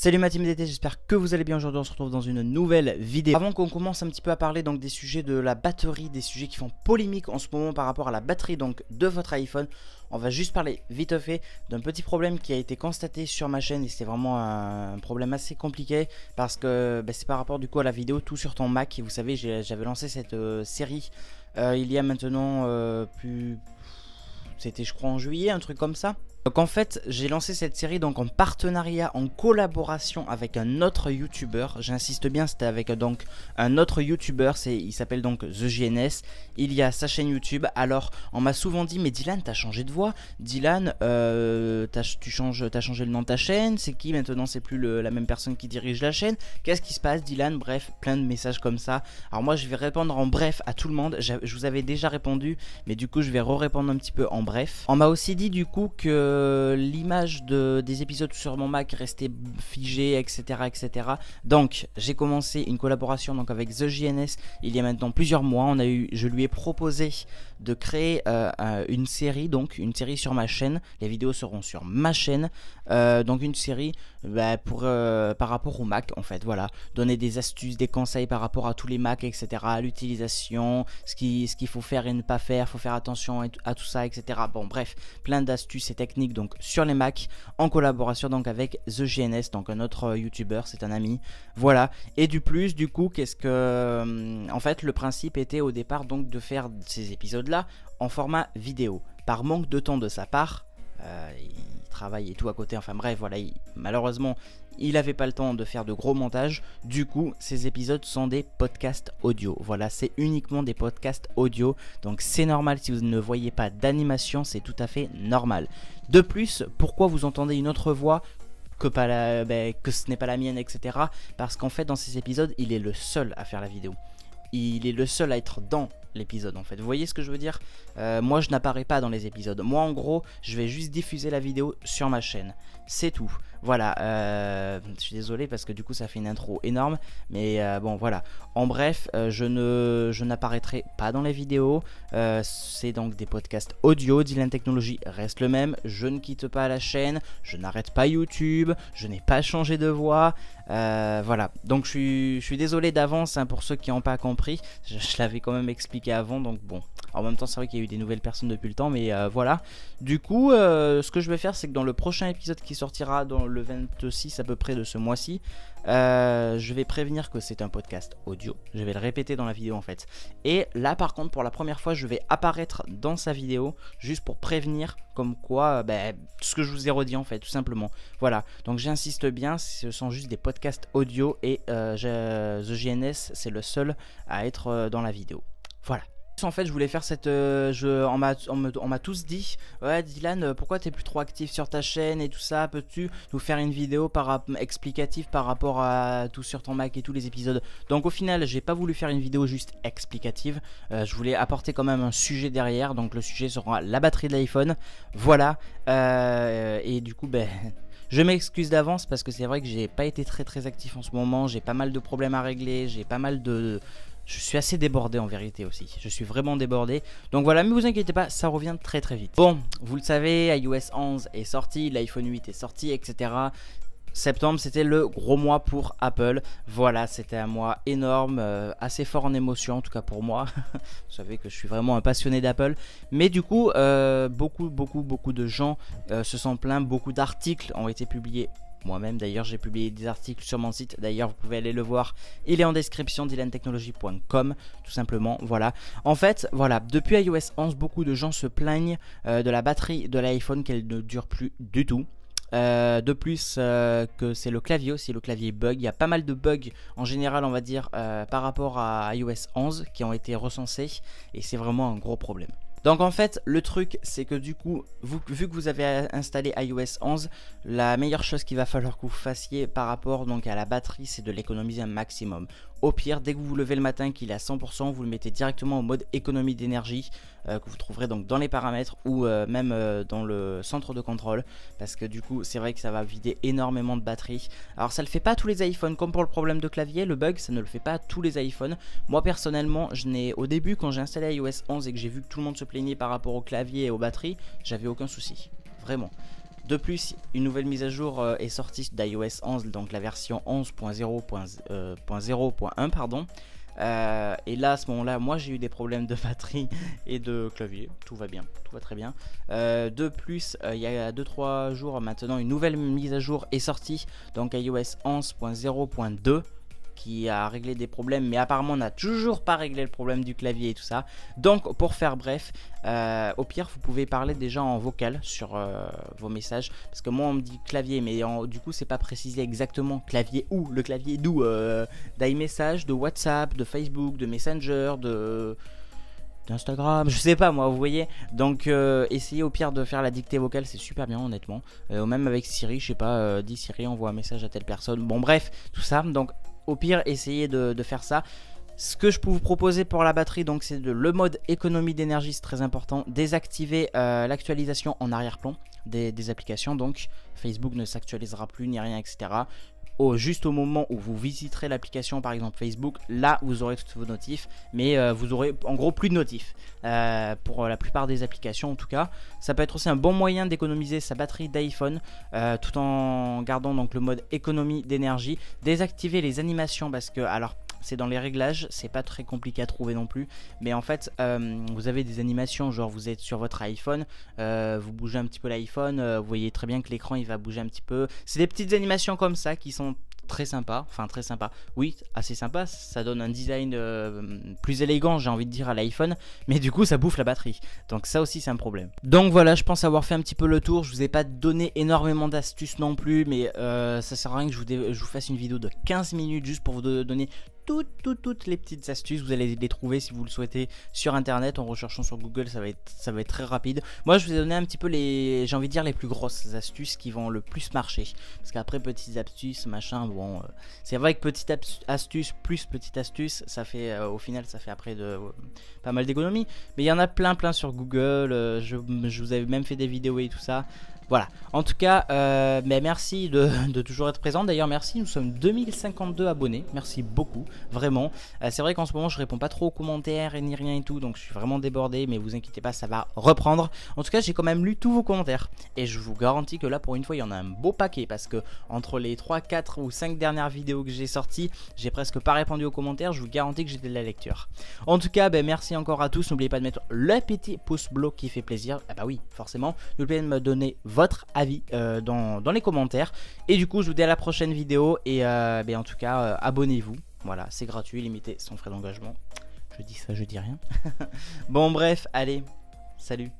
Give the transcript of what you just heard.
Salut ma team d'été, j'espère que vous allez bien. Aujourd'hui on se retrouve dans une nouvelle vidéo. Avant qu'on commence un petit peu à parler donc des sujets de la batterie, des sujets qui font polémique en ce moment par rapport à la batterie donc de votre iPhone, on va juste parler vite fait d'un petit problème qui a été constaté sur ma chaîne. Et c'est vraiment un problème assez compliqué parce que c'est par rapport du coup à la vidéo tout sur ton Mac. Et vous savez, j'avais lancé cette série il y a maintenant c'était je crois en juillet, un truc comme ça. Donc en fait j'ai lancé cette série donc en partenariat, en collaboration avec un autre youtubeur. J'insiste bien, c'était avec donc un autre youtubeur, il s'appelle donc TheJNS. Il y a sa chaîne YouTube. Alors on m'a souvent dit mais Dylan t'as changé de voix, Dylan t'as changé le nom de ta chaîne, c'est qui maintenant, c'est plus la même personne qui dirige la chaîne, qu'est-ce qui se passe Dylan? Bref, plein de messages comme ça. Alors moi je vais répondre en bref à tout le monde. Je vous avais déjà répondu mais du coup je vais répondre un petit peu en bref. On m'a aussi dit du coup que l'image des épisodes sur mon Mac restait figée, etc. Donc j'ai commencé une collaboration donc avec TheJNS il y a maintenant plusieurs mois. Je lui ai proposé de créer une série sur ma chaîne. Les vidéos seront sur ma chaîne. Donc une série par rapport au Mac en fait, voilà, donner des astuces, des conseils par rapport à tous les Mac, etc, à l'utilisation, ce qu'il faut faire et ne pas faire, faut faire attention à tout ça, etc. Bon bref, plein d'astuces et techniques donc sur les Mac, en collaboration donc avec TheJNS, donc un autre youtubeur, c'est un ami, voilà. Et du coup qu'est-ce que en fait le principe était au départ donc de faire ces épisodes là en format vidéo. Par manque de temps de sa part, il travaille et tout à côté, enfin bref voilà, malheureusement il n'avait pas le temps de faire de gros montages. Du coup ces épisodes sont des podcasts audio, voilà, c'est uniquement des podcasts audio. Donc c'est normal si vous ne voyez pas d'animation, c'est tout à fait normal. De plus, pourquoi vous entendez une autre voix que ce n'est pas la mienne, etc. Parce qu'en fait dans ces épisodes il est le seul à faire la vidéo. Il est le seul à être dans l'épisode en fait. Vous voyez ce que je veux dire? Moi je n'apparais pas dans les épisodes. Moi en gros je vais juste diffuser la vidéo sur ma chaîne. C'est tout. Voilà. Je suis désolé parce que du coup ça fait une intro énorme. Mais bon voilà. En bref, je n'apparaîtrai pas dans les vidéos. C'est donc des podcasts audio. Dylan Technology reste le même. Je ne quitte pas la chaîne. Je n'arrête pas YouTube. Je n'ai pas changé de voix. Voilà. Donc je suis désolé d'avance pour ceux qui n'ont pas compris. Je l'avais quand même expliqué avant, donc bon, en même temps c'est vrai qu'il y a eu des nouvelles personnes depuis le temps, mais voilà. Du coup ce que je vais faire, c'est que dans le prochain épisode qui sortira dans le 26 à peu près de ce mois-ci, je vais prévenir que c'est un podcast audio. Je vais le répéter dans la vidéo en fait. Et là par contre pour la première fois je vais apparaître dans sa vidéo juste pour prévenir comme quoi ce que je vous ai redit en fait, tout simplement. Voilà, donc j'insiste bien, ce sont juste des podcasts audio et TheJNS c'est le seul à être dans la vidéo. Voilà. En fait je voulais faire cette on m'a tous dit ouais Dylan, pourquoi t'es plus trop actif sur ta chaîne et tout ça, peux-tu nous faire une vidéo explicative par rapport à tout sur ton Mac et tous les épisodes. Donc au final j'ai pas voulu faire une vidéo juste explicative, je voulais apporter quand même un sujet derrière. Donc le sujet sera la batterie de l'iPhone, voilà. Et du coup je m'excuse d'avance parce que c'est vrai que j'ai pas été très actif en ce moment. J'ai pas mal de problèmes à régler, j'ai pas mal de... Je suis assez débordé en vérité aussi. Je suis vraiment débordé. Donc voilà, mais vous inquiétez pas, ça revient très vite. Bon, vous le savez, iOS 11 est sorti, l'iPhone 8 est sorti, etc. Septembre, c'était le gros mois pour Apple. Voilà, c'était un mois énorme, assez fort en émotion, en tout cas pour moi. Vous savez que je suis vraiment un passionné d'Apple. Mais du coup, beaucoup de gens se sont plaints. Beaucoup d'articles ont été publiés. Moi-même d'ailleurs j'ai publié des articles sur mon site, d'ailleurs vous pouvez aller le voir, il est en description, dylantechnology.com tout simplement. Voilà, en fait voilà, depuis iOS 11 beaucoup de gens se plaignent de la batterie de l'iPhone, qu'elle ne dure plus du tout. De plus que c'est le clavier aussi, le clavier bug. Il y a pas mal de bugs en général on va dire par rapport à iOS 11 qui ont été recensés et c'est vraiment un gros problème. Donc en fait le truc c'est que du coup vu que vous avez installé iOS 11, la meilleure chose qu'il va falloir que vous fassiez par rapport donc à la batterie, c'est de l'économiser un maximum. Au pire, dès que vous vous levez le matin qu'il est à 100%, vous le mettez directement en mode économie d'énergie que vous trouverez donc dans les paramètres ou même dans le centre de contrôle, parce que du coup c'est vrai que ça va vider énormément de batterie. Alors ça le fait pas à tous les iPhones, comme pour le problème de clavier, le bug ça ne le fait pas à tous les iPhones. Moi personnellement au début quand j'ai installé iOS 11 et que j'ai vu que tout le monde se plaignait par rapport au clavier et aux batteries, j'avais aucun souci, vraiment. De plus, une nouvelle mise à jour est sortie d'iOS 11, donc la version 11.0.1 pardon. Et là à ce moment là moi j'ai eu des problèmes de batterie et de clavier, tout va bien, tout va très bien. De plus il y a 2-3 jours maintenant une nouvelle mise à jour est sortie, donc iOS 11.0.2 qui a réglé des problèmes, mais apparemment on n'a toujours pas réglé le problème du clavier et tout ça. Donc pour faire bref, au pire vous pouvez parler déjà en vocal sur vos messages, parce que moi on me dit clavier, mais du coup c'est pas précisé exactement clavier où, le clavier d'où, d'iMessage, de WhatsApp, de Facebook, de Messenger, d'Instagram, je sais pas moi, vous voyez. Donc essayez au pire de faire la dictée vocale, c'est super bien honnêtement. Même avec Siri, je sais pas, dis Siri envoie un message à telle personne, bon bref, tout ça. Donc au pire essayez de faire ça. Ce que je peux vous proposer pour la batterie, donc c'est le mode économie d'énergie, c'est très important. Désactiver l'actualisation en arrière-plan des applications, donc Facebook ne s'actualisera plus ni rien, etc. Juste au moment où vous visiterez l'application, par exemple Facebook, là vous aurez toutes vos notifs, mais vous aurez en gros plus de notifs pour la plupart des applications en tout cas. Ça peut être aussi un bon moyen d'économiser sa batterie d'iPhone tout en gardant donc le mode économie d'énergie. Désactiver les animations parce que alors c'est dans les réglages, c'est pas très compliqué à trouver non plus, mais en fait vous avez des animations, genre vous êtes sur votre iPhone, vous bougez un petit peu l'iPhone, vous voyez très bien que l'écran il va bouger un petit peu. C'est des petites animations comme ça qui sont très sympa, enfin très sympa, oui assez sympa, ça donne un design plus élégant j'ai envie de dire à l'iPhone, mais du coup ça bouffe la batterie, donc ça aussi c'est un problème. Donc voilà, je pense avoir fait un petit peu le tour, je vous ai pas donné énormément d'astuces non plus, mais ça sert à rien que je vous fasse une vidéo de 15 minutes juste pour vous donner toutes les petites astuces. Vous allez les trouver si vous le souhaitez sur internet en recherchant sur Google, ça va être très rapide. Moi je vous ai donné un petit peu j'ai envie de dire les plus grosses astuces qui vont le plus marcher, parce qu'après petites astuces machin, bon c'est vrai que petite astuce plus petite astuce ça fait au final ça fait après pas mal d'économies, mais il y en a plein sur Google, je vous avais même fait des vidéos et tout ça. Voilà, en tout cas, mais merci de toujours être présent. D'ailleurs, merci, nous sommes 2052 abonnés. Merci beaucoup, vraiment. C'est vrai qu'en ce moment, je réponds pas trop aux commentaires et ni rien et tout, donc je suis vraiment débordé, mais vous inquiétez pas, ça va reprendre. En tout cas, j'ai quand même lu tous vos commentaires et je vous garantis que là, pour une fois, il y en a un beau paquet parce que entre les 3, 4 ou 5 dernières vidéos que j'ai sorties, j'ai presque pas répondu aux commentaires. Je vous garantis que j'ai de la lecture. En tout cas, merci encore à tous. N'oubliez pas de mettre le petit pouce bleu qui fait plaisir. Ah bah oui, forcément. N'oubliez pas de me donner votre avis dans les commentaires, et du coup je vous dis à la prochaine vidéo, et en tout cas abonnez-vous, voilà, c'est gratuit, limité, sans frais d'engagement. Je dis ça, je dis rien. Bon bref, allez, salut.